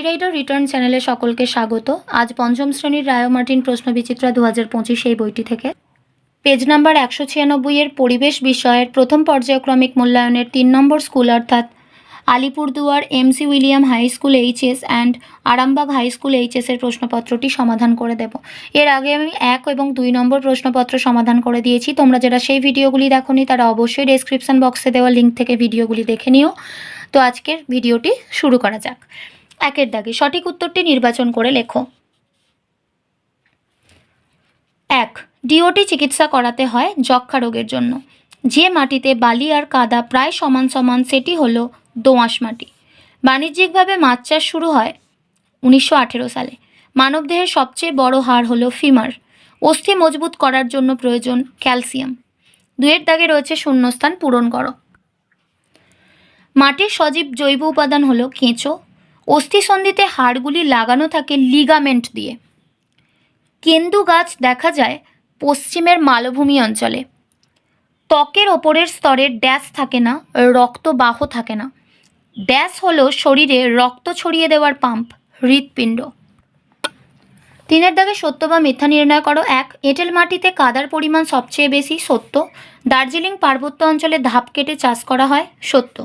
Rider return চ্যানেলে সকলকে স্বাগত। আজ পঞ্চম শ্রেণীর রায় মার্টিন প্রশ্নবিচিত্রা 2025 এই বইটি থেকে পেজ নাম্বার 196 এর পরিবেশ বিষয়ের প্রথম পর্যায়ক্রমিক মূল্যায়নের 3 নম্বর স্কুল অর্থাৎ Alipurduar MC William high school HS and Arambag high school HS এর প্রশ্নপত্রটি সমাধান করে দেব। এর আগে আমি 1 এবং 2 নম্বর প্রশ্নপত্র সমাধান করে দিয়েছি। তোমরা যারা সেই ভিডিওগুলি দেখোনি তারা অবশ্যই ডেসক্রিপশন বক্সে দেওয়া লিঙ্ক থেকে ভিডিওগুলি দেখে নিও। তো আজকের ভিডিওটি শুরু করা যাক। 1 দাগে সঠিক উত্তরটি নির্বাচন করে লেখো। 1. ডিওটি চিকিৎসা করাতে হয় যক্ষা রোগের জন্য। যে মাটিতে বালি আর কাদা প্রায় সমান সমান সেটি হলো দোআঁশ মাটি। বাণিজ্যিকভাবে মাছ চাষ শুরু হয় 1918 সালে। মানবদেহের সবচেয়ে বড় হাড় হলো ফিমার। অস্থি মজবুত করার জন্য প্রয়োজন ক্যালসিয়াম। 2 দাগে রয়েছে শূন্যস্থান পূরণ করো। মাটির সজীব জৈব উপাদান হলো কেঁচো। অস্থিসন্ধিতে হাড়গুলি লাগানো থাকে লিগামেন্ট দিয়ে। কেন্দু গাছ দেখা যায় পশ্চিমের মালভূমি অঞ্চলে। ত্বকের ওপরের স্তরে ড্যাশ থাকে না, রক্তবাহ থাকে না। ড্যাশ হলো শরীরে রক্ত ছড়িয়ে দেওয়ার পাম্প, হৃৎপিণ্ড। 3 দাগে সত্য বা মিথ্যা নির্ণয় করো। 1. এঁটেল মাটিতে কাদার পরিমাণ সবচেয়ে বেশি, সত্য। দার্জিলিং পার্বত্য অঞ্চলে ধাপ কেটে চাষ করা হয়, সত্য।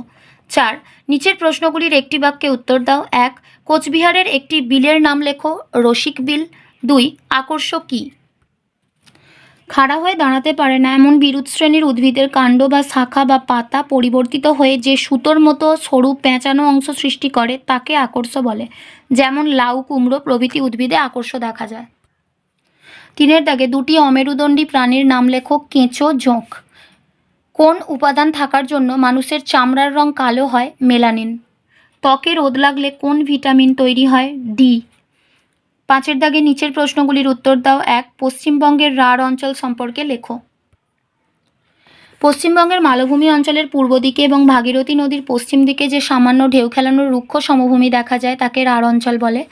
4. নিচের প্রশ্নগুলির একটি বাক্যে উত্তর দাও। 1. কোচবিহারের একটি বিলের নাম লেখো, রসিক বিল। 2. আকর্ষ কী? খাড়া হয়ে দাঁড়াতে পারে না এমন বিরুৎ শ্রেণীর উদ্ভিদের কাণ্ড বা শাখা বা পাতা পরিবর্তিত হয়ে যে সুতোর মতো সরু পেঁচানো অংশ সৃষ্টি করে তাকে আকর্ষ বলে। যেমন লাউ, কুমড়ো প্রভৃতি উদ্ভিদে আকর্ষ দেখা যায়। 3 দাগে দুটি অমেরুদণ্ডী প্রাণীর নাম লেখো, কেঁচো, জোঁক। কোন উপাদান থাকার জন্য মানুষের চামড়ার রং কালো হয়? মেলানিন। ত্বকে রোদ লাগলে কোন ভিটামিন তৈরি হয়? ডি। 5 দাগে নিচের প্রশ্নগুলির উত্তর দাও। 1. পশ্চিমবঙ্গের রাঢ় অঞ্চল সম্পর্কে লেখো। পশ্চিমবঙ্গের মালভূমি অঞ্চলের পূর্ব দিকে এবং ভাগীরথী নদীর পশ্চিম দিকে যে সামান্য ঢেউ খেলানো রুক্ষ সমভূমি দেখা যায় তাকে রাঢ় অঞ্চল বলে।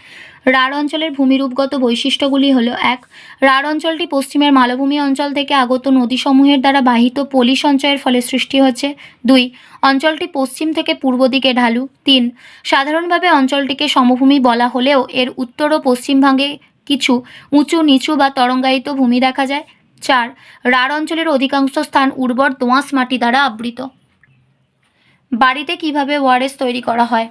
রাঢ় অঞ্চলের ভূমিরূপগত বৈশিষ্ট্যগুলি হলো: 1. রাঢ় অঞ্চলটি পশ্চিমের মালভূমি অঞ্চল থেকে আগত নদীসমূহের দ্বারা বাহিত পলি সঞ্চয়ের ফলে সৃষ্টি হচ্ছে। 2. অঞ্চলটি পশ্চিম থেকে পূর্ব দিকে ঢালু। 3. সাধারণভাবে অঞ্চলটিকে সমভূমি বলা হলেও এর উত্তর ও পশ্চিম ভাগে কিছু উঁচু নিচু বা তরঙ্গায়িত ভূমি দেখা যায়। 4. রাঢ় অঞ্চলের অধিকাংশ স্থান উর্বর দোআঁশ মাটি দ্বারা আবৃত। বাড়িতে কিভাবে ওআরএস তৈরি করা হয়?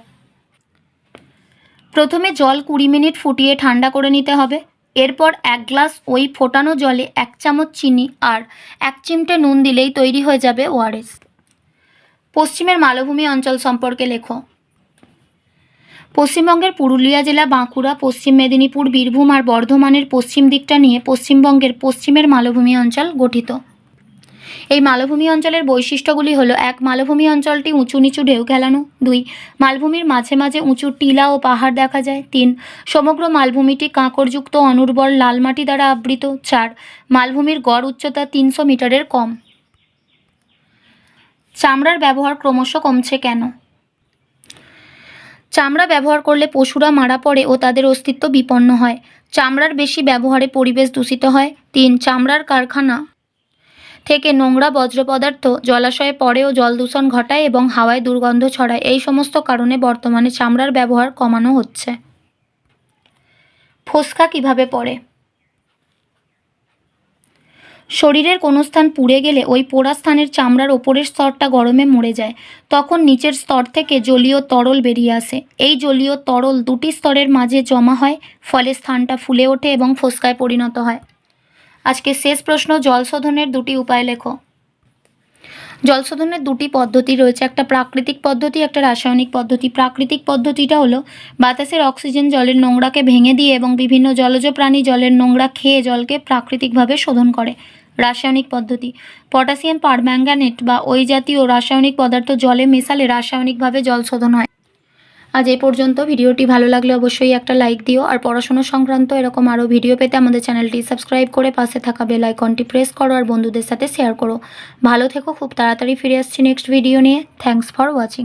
প্রথমে জল 20 মিনিট ফুটিয়ে ঠান্ডা করে নিতে হবে। এরপর 1 গ্লাস ওই ফোটানো জলে 1 চামচ চিনি আর 1 চিমটে নুন দিলেই তৈরি হয়ে যাবে ওআরএস। পশ্চিমের মালভূমি অঞ্চল সম্পর্কে লেখো। পশ্চিমবঙ্গের পুরুলিয়া জেলা, বাঁকুড়া, পশ্চিম মেদিনীপুর, বীরভূম আর বর্ধমানের পশ্চিম দিকটা নিয়ে পশ্চিমবঙ্গের পশ্চিমের মালভূমি অঞ্চল গঠিত। এই মালভূমি অঞ্চলের বৈশিষ্ট্যগুলি হলো: 1. মালভূমি অঞ্চলটি উঁচু নিচু ঢেউ খেলানো। 2. মালভূমির মাঝে মাঝে উঁচু টিলা ও পাহাড় দেখা যায়। 3. সমগ্র মালভূমিটি কাঁকড়যুক্ত অনুর্বর লাল মাটি দ্বারা আবৃত। 4. মালভূমির গড় উচ্চতা 300 মিটারের কম। চামড়ার ব্যবহার ক্রমশ কমছে কেন? চামড়া ব্যবহার করলে পশুরা মারা পড়ে ও তাদের অস্তিত্ব বিপন্ন হয়। চামড়ার বেশি ব্যবহারে পরিবেশ দূষিত হয়। 3. চামড়ার কারখানা থেকে নোংরা বজ্র পদার্থ জলাশয়ে পড়ে ও জল দূষণ ঘটায় এবং হাওয়ায় দুর্গন্ধ ছড়ায়। এই সমস্ত কারণে বর্তমানে চামড়ার ব্যবহার কমানো হচ্ছে। ফোস্কা কিভাবে পড়ে? শরীরের কোনো স্থান পুড়ে গেলে ওই পোড়া স্থানের চামড়ার ওপরের স্তরটা গরমে মরে যায়। তখন নিচের স্তর থেকে জলীয় তরল বেরিয়ে আসে। এই জলীয় তরল দুটি স্তরের মাঝে জমা হয়, ফলে স্থানটা ফুলে ওঠে এবং ফোস্কায় পরিণত হয়। আজকে শেষ প্রশ্ন, জল শোধনের 2টি উপায় লেখো। জল শোধনের 2টি পদ্ধতি রয়েছে, একটা প্রাকৃতিক পদ্ধতি, একটা রাসায়নিক পদ্ধতি। প্রাকৃতিক পদ্ধতিটা হলো বাতাসের অক্সিজেন জলের নোংরাকে ভেঙে দিয়ে এবং বিভিন্ন জলজ প্রাণী জলের নোংরা খেয়ে জলকে প্রাকৃতিকভাবে শোধন করে। রাসায়নিক পদ্ধতি: পটাশিয়াম পারম্যাঙ্গানেট বা ওই জাতীয় রাসায়নিক পদার্থ জলে মেশালে রাসায়নিকভাবে জল শোধন হয়। আজ এই পর্যন্ত। ভিডিওটি ভালো লাগলে অবশ্যই একটা লাইক দিও আর পড়াশোনা সংক্রান্ত এরকম আরও ভিডিও পেতে আমাদের চ্যানেলটি সাবস্ক্রাইব করে পাশে থাকা বেল আইকনটি প্রেস করো আর বন্ধুদের সাথে শেয়ার করো। ভালো থেকো, খুব তাড়াতাড়ি ফিরে আসছি নেক্সট ভিডিও নিয়ে। Thanks for watching.